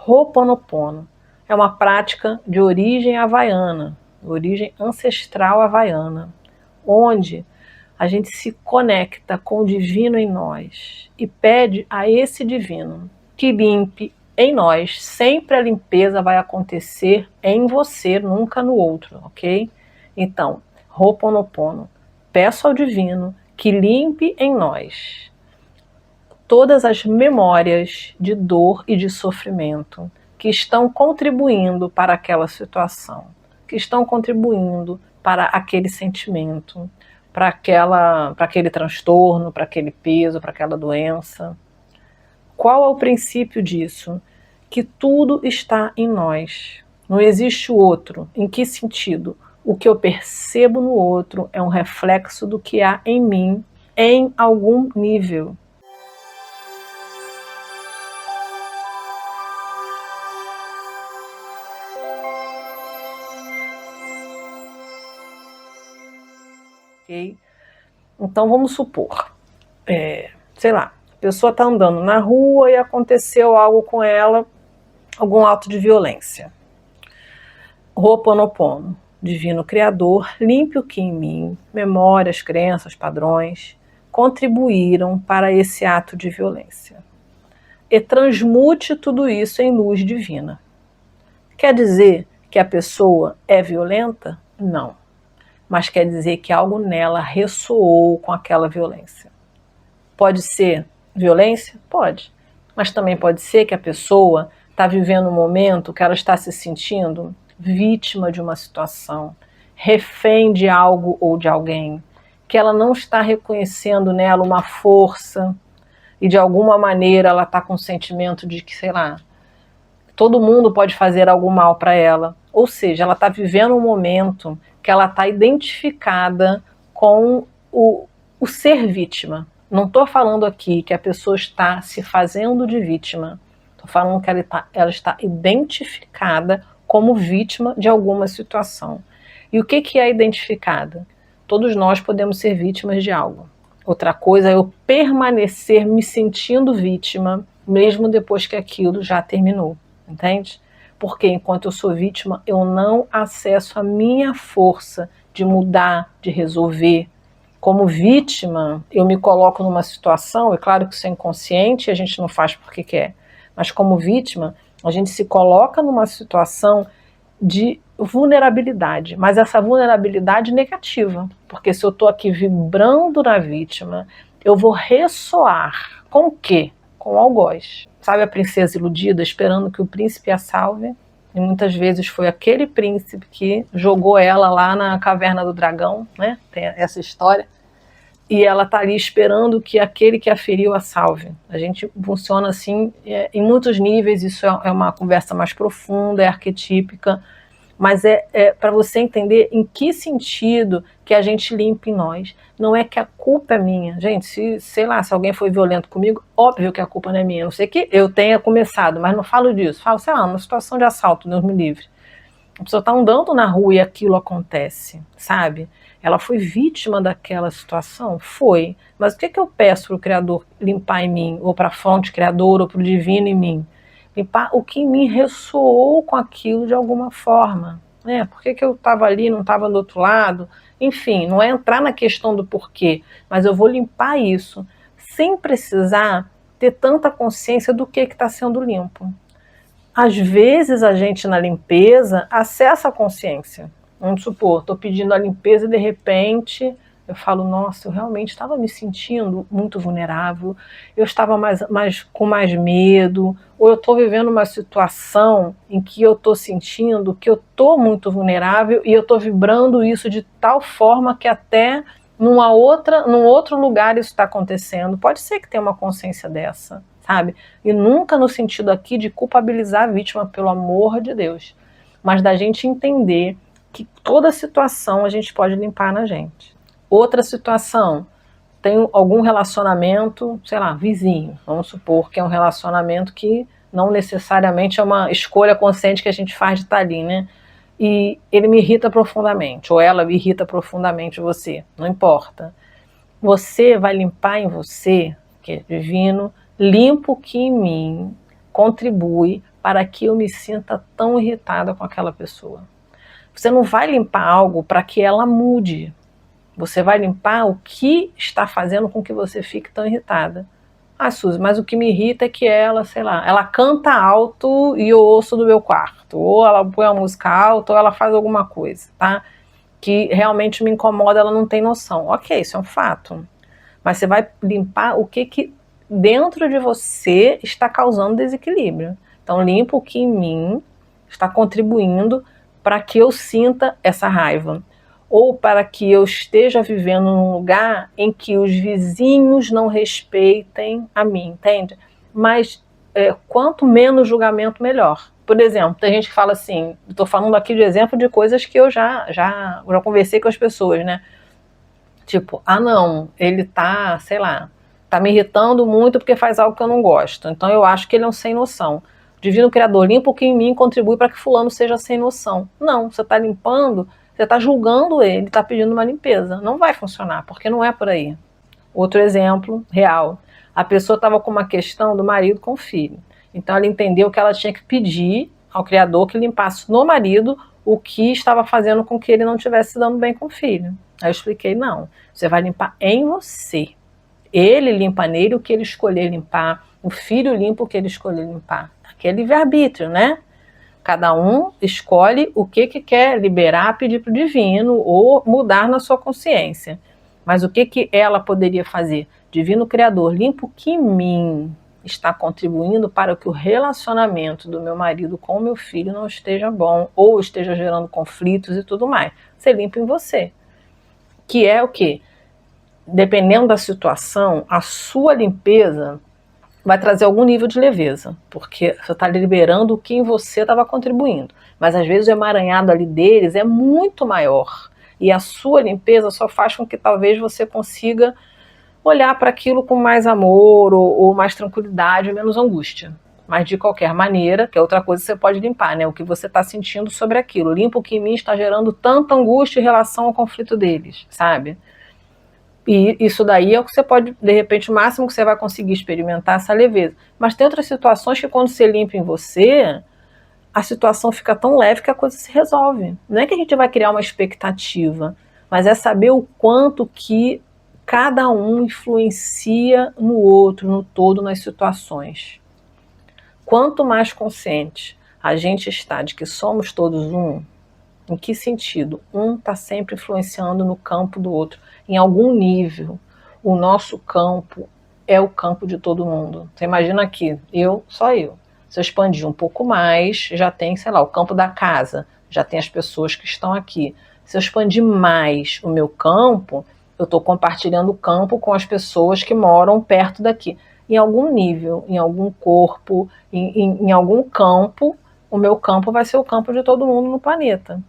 Ho'oponopono é uma prática de origem havaiana, origem ancestral havaiana, onde a gente se conecta com o divino em nós e pede a esse divino que limpe em nós. Sempre a limpeza vai acontecer em você, nunca no outro, ok? Então, Ho'oponopono, peço ao divino que limpe em nós todas as memórias de dor e de sofrimento que estão contribuindo para aquela situação, que estão contribuindo para aquele sentimento, para aquele transtorno, para aquele peso, para aquela doença. Qual é o princípio disso? Que tudo está em nós. Não existe o outro. Em que sentido? O que eu percebo no outro é um reflexo do que há em mim, em algum nível. Okay? Então vamos supor, sei lá, a pessoa está andando na rua e aconteceu algo com ela, algum ato de violência. Ho'oponopono, divino criador, limpe o que em mim, memórias, crenças, padrões, contribuíram para esse ato de violência. E transmute tudo isso em luz divina. Quer dizer que a pessoa é violenta? Não. Mas quer dizer que algo nela ressoou com aquela violência. Pode ser violência? Pode. Mas também pode ser que a pessoa está vivendo um momento que ela está se sentindo vítima de uma situação, refém de algo ou de alguém, que ela não está reconhecendo nela uma força e de alguma maneira ela está com o sentimento de que, sei lá, todo mundo pode fazer algo mal para ela. Ou seja, ela está vivendo um momento que ela está identificada com o ser vítima. Não estou falando aqui que a pessoa está se fazendo de vítima. Estou falando que ela está identificada como vítima de alguma situação. E o que é identificada? Todos nós podemos ser vítimas de algo. Outra coisa é eu permanecer me sentindo vítima, mesmo depois que aquilo já terminou. Entende? Porque enquanto eu sou vítima, eu não acesso a minha força de mudar, de resolver. Como vítima, eu me coloco numa situação, é claro que isso é inconsciente, a gente não faz porque quer, mas como vítima, a gente se coloca numa situação de vulnerabilidade, mas essa vulnerabilidade negativa, porque se eu estou aqui vibrando na vítima, eu vou ressoar com o quê? Com o algoz. Sabe a princesa iludida esperando que o príncipe a salve? E muitas vezes foi aquele príncipe que jogou ela lá na caverna do dragão, né? Tem essa história. E ela está ali esperando que aquele que a feriu a salve. A gente funciona assim em muitos níveis, isso é uma conversa mais profunda, é arquetípica, mas é para você entender em que sentido que a gente limpa em nós. Não é que a culpa é minha. Gente, sei lá, se alguém foi violento comigo, óbvio que a culpa não é minha. Não sei que eu tenha começado, mas não falo disso. Falo, sei lá, uma situação de assalto, Deus me livre. A pessoa está andando na rua e aquilo acontece, sabe? Ela foi vítima daquela situação? Foi. Mas o que eu peço para o Criador limpar em mim? Ou para a fonte criadora, ou para o divino em mim? Limpar o que em mim ressoou com aquilo de alguma forma. Né? Por que eu estava ali, não estava do outro lado? Enfim, não é entrar na questão do porquê, mas eu vou limpar isso sem precisar ter tanta consciência do que está sendo limpo. Às vezes a gente na limpeza acessa a consciência. Vamos supor, estou pedindo a limpeza e de repente eu falo, nossa, eu realmente estava me sentindo muito vulnerável, eu estava com mais medo, ou eu estou vivendo uma situação em que eu estou sentindo que eu estou muito vulnerável e eu estou vibrando isso de tal forma que até num outro lugar isso está acontecendo. Pode ser que tenha uma consciência dessa, sabe? E nunca no sentido aqui de culpabilizar a vítima, pelo amor de Deus, mas da gente entender que toda situação a gente pode limpar na gente. Outra situação, tem algum relacionamento, sei lá, vizinho, vamos supor que é um relacionamento que não necessariamente é uma escolha consciente que a gente faz de estar ali, né? E ele me irrita profundamente, ou ela me irrita profundamente você, não importa. Você vai limpar em você, que é divino, limpa o que em mim contribui para que eu me sinta tão irritada com aquela pessoa. Você não vai limpar algo para que ela mude. Você vai limpar o que está fazendo com que você fique tão irritada. Ah, Suzy, mas o que me irrita é que ela, sei lá, ela canta alto e eu ouço do meu quarto. Ou ela põe a música alta, ou ela faz alguma coisa, tá? Que realmente me incomoda, ela não tem noção. Ok, isso é um fato. Mas você vai limpar o que dentro de você está causando desequilíbrio. Então limpa o que em mim está contribuindo para que eu sinta essa raiva. Ou para que eu esteja vivendo num lugar em que os vizinhos não respeitem a mim, entende? Mas quanto menos julgamento, melhor. Por exemplo, tem gente que fala assim, estou falando aqui de exemplo de coisas que eu já conversei com as pessoas, né? Tipo, ah não, ele tá, sei lá, tá me irritando muito porque faz algo que eu não gosto. Então eu acho que ele é um sem noção. Divino Criador, limpa o que em mim contribui para que fulano seja sem noção. Não, você está limpando, você está julgando ele, está pedindo uma limpeza. Não vai funcionar, porque não é por aí. Outro exemplo real. A pessoa estava com uma questão do marido com o filho. Então ela entendeu que ela tinha que pedir ao Criador que limpasse no marido o que estava fazendo com que ele não estivesse se dando bem com o filho. Aí eu expliquei, não, você vai limpar em você. Ele limpa nele o que ele escolher limpar, o filho limpa o que ele escolher limpar. Aquele livre-arbítrio, né? Cada um escolhe o que quer liberar, pedir para o divino ou mudar na sua consciência. Mas o que ela poderia fazer? Divino Criador, limpa o que em mim está contribuindo para que o relacionamento do meu marido com o meu filho não esteja bom, ou esteja gerando conflitos e tudo mais. Você limpa em você. Que é o quê? Dependendo da situação, a sua limpeza vai trazer algum nível de leveza, porque você está liberando o que em você estava contribuindo. Mas às vezes o emaranhado ali deles é muito maior. E a sua limpeza só faz com que talvez você consiga olhar para aquilo com mais amor, ou mais tranquilidade, menos angústia. Mas de qualquer maneira, que é outra coisa que você pode limpar, né? O que você está sentindo sobre aquilo. Limpa o que em mim está gerando tanta angústia em relação ao conflito deles, sabe? E isso daí é o que você pode, de repente, o máximo que você vai conseguir experimentar essa leveza. Mas tem outras situações que quando você limpa em você, a situação fica tão leve que a coisa se resolve. Não é que a gente vai criar uma expectativa, mas é saber o quanto que cada um influencia no outro, no todo, nas situações. Quanto mais consciente a gente está de que somos todos um, em que sentido? Um está sempre influenciando no campo do outro. Em algum nível, o nosso campo é o campo de todo mundo. Você imagina aqui, só eu. Se eu expandir um pouco mais, já tem, sei lá, o campo da casa, já tem as pessoas que estão aqui. Se eu expandir mais o meu campo, eu estou compartilhando o campo com as pessoas que moram perto daqui. Em algum nível, em algum corpo, em algum campo, o meu campo vai ser o campo de todo mundo no planeta.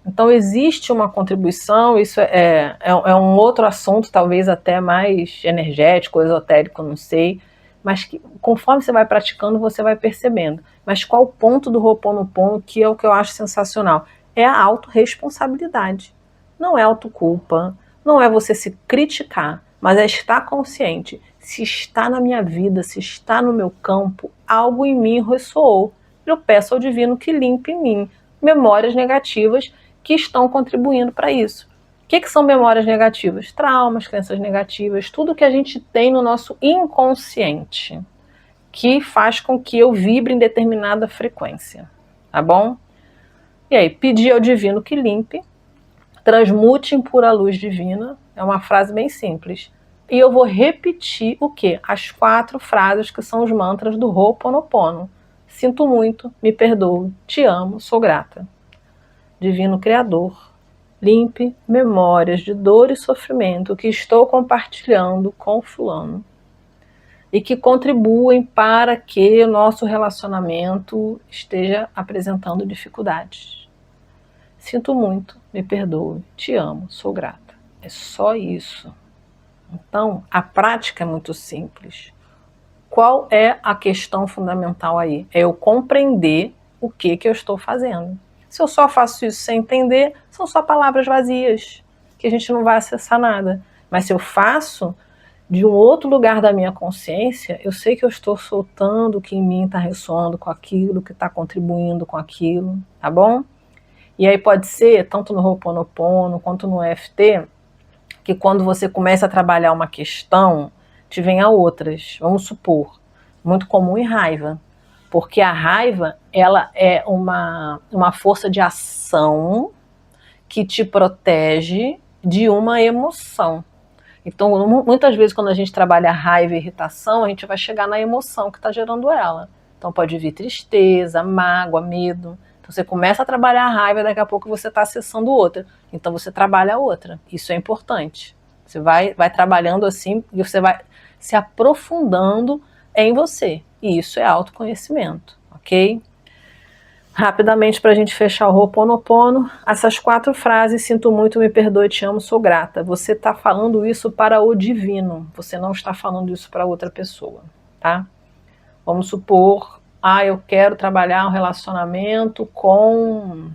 Então existe uma contribuição, isso é um outro assunto, talvez até mais energético, esotérico, não sei, mas que conforme você vai praticando, você vai percebendo. Mas qual o ponto do Ho'oponopono, que é o que eu acho sensacional? É a autorresponsabilidade. Não é autoculpa, não é você se criticar, mas é estar consciente. Se está na minha vida, se está no meu campo, algo em mim ressoou. Eu peço ao divino que limpe em mim memórias negativas que estão contribuindo para isso. O que são memórias negativas? Traumas, crenças negativas, tudo que a gente tem no nosso inconsciente, que faz com que eu vibre em determinada frequência, tá bom? E aí, pedir ao divino que limpe, transmute em pura luz divina, é uma frase bem simples. E eu vou repetir o quê? As 4 frases que são os mantras do Ho'oponopono. Sinto muito, me perdoo, te amo, sou grata. Divino Criador, limpe memórias de dor e sofrimento que estou compartilhando com fulano e que contribuem para que o nosso relacionamento esteja apresentando dificuldades. Sinto muito, me perdoe, te amo, sou grata. É só isso. Então, a prática é muito simples. Qual é a questão fundamental aí? É eu compreender o que eu estou fazendo. Se eu só faço isso sem entender, são só palavras vazias, que a gente não vai acessar nada. Mas se eu faço, de um outro lugar da minha consciência, eu sei que eu estou soltando o que em mim está ressoando com aquilo, que está contribuindo com aquilo, tá bom? E aí pode ser, tanto no Ho'oponopono quanto no EFT, que quando você começa a trabalhar uma questão, te venha outras. Vamos supor, muito comum em raiva. Porque a raiva, ela é uma força de ação que te protege de uma emoção. Então, muitas vezes, quando a gente trabalha raiva e irritação, a gente vai chegar na emoção que está gerando ela. Então, pode vir tristeza, mágoa, medo. Então, você começa a trabalhar a raiva e daqui a pouco você está acessando outra. Então, você trabalha a outra. Isso é importante. Você vai trabalhando assim e você vai se aprofundando em você. E isso é autoconhecimento, ok? Rapidamente, para a gente fechar o Ho'oponopono, essas 4 frases: sinto muito, me perdoe, te amo, sou grata. Você está falando isso para o divino, você não está falando isso para outra pessoa, tá? Vamos supor, eu quero trabalhar um relacionamento com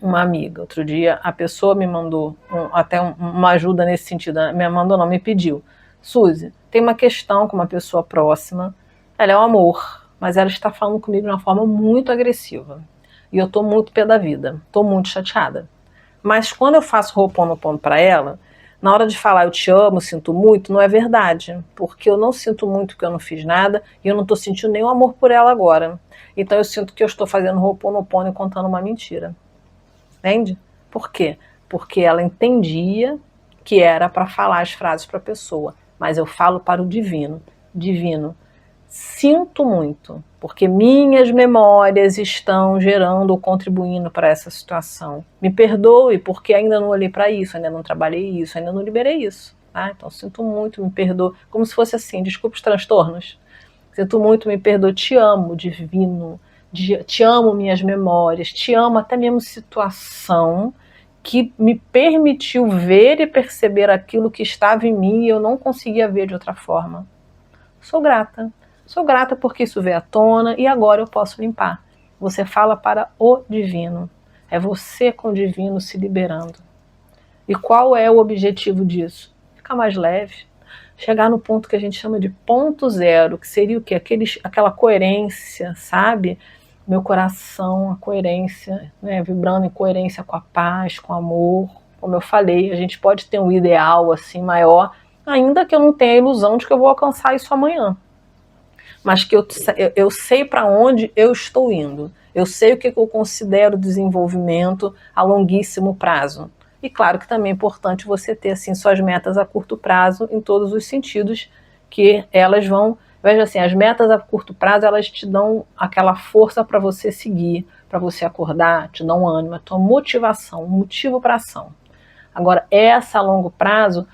uma amiga. Outro dia a pessoa me mandou até uma ajuda nesse sentido, me mandou não, me pediu: Suzy, tem uma questão com uma pessoa próxima, ela é um amor, mas ela está falando comigo de uma forma muito agressiva. E eu estou muito pé da vida, estou muito chateada. Mas quando eu faço Ho'oponopono para ela, na hora de falar eu te amo, sinto muito, não é verdade. Porque eu não sinto muito porque eu não fiz nada e eu não estou sentindo nenhum amor por ela agora. Então eu sinto que eu estou fazendo Ho'oponopono e contando uma mentira. Entende? Por quê? Porque ela entendia que era para falar as frases para a pessoa. Mas eu falo para o divino. Divino, sinto muito, porque minhas memórias estão gerando ou contribuindo para essa situação. Me perdoe, porque ainda não olhei para isso, ainda não trabalhei isso, ainda não liberei isso. Tá? Então, sinto muito, me perdoe. Como se fosse assim, desculpe os transtornos. Sinto muito, me perdoe, te amo, divino. Te amo, minhas memórias, te amo até mesmo situação que me permitiu ver e perceber aquilo que estava em mim e eu não conseguia ver de outra forma. Sou grata. Sou grata porque isso veio à tona e agora eu posso limpar. Você fala para o divino. É você com o divino se liberando. E qual é o objetivo disso? Ficar mais leve. Chegar no ponto que a gente chama de ponto zero, que seria o quê? Aquela coerência, sabe? Meu coração, a coerência, né? Vibrando em coerência com a paz, com o amor. Como eu falei, a gente pode ter um ideal assim maior, ainda que eu não tenha a ilusão de que eu vou alcançar isso amanhã. Mas que eu sei para onde eu estou indo. Eu sei o que eu considero desenvolvimento a longuíssimo prazo. E claro que também é importante você ter assim suas metas a curto prazo em todos os sentidos, que elas vão, veja assim, as metas a curto prazo, elas te dão aquela força para você seguir, para você acordar, te dão ânimo, a tua motivação, um motivo para ação. Agora, essa a longo prazo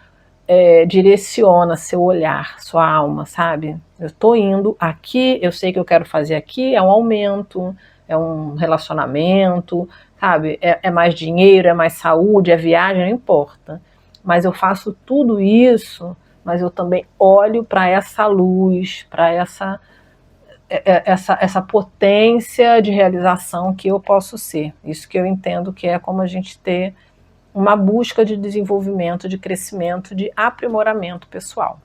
direciona seu olhar, sua alma, sabe? Eu estou indo aqui, eu sei que eu quero fazer aqui, é um aumento, é um relacionamento, sabe? É mais dinheiro, é mais saúde, é viagem, não importa. Mas eu faço tudo isso, mas eu também olho para essa luz, para essa potência de realização que eu posso ser. Isso que eu entendo que é como a gente ter uma busca de desenvolvimento, de crescimento, de aprimoramento pessoal.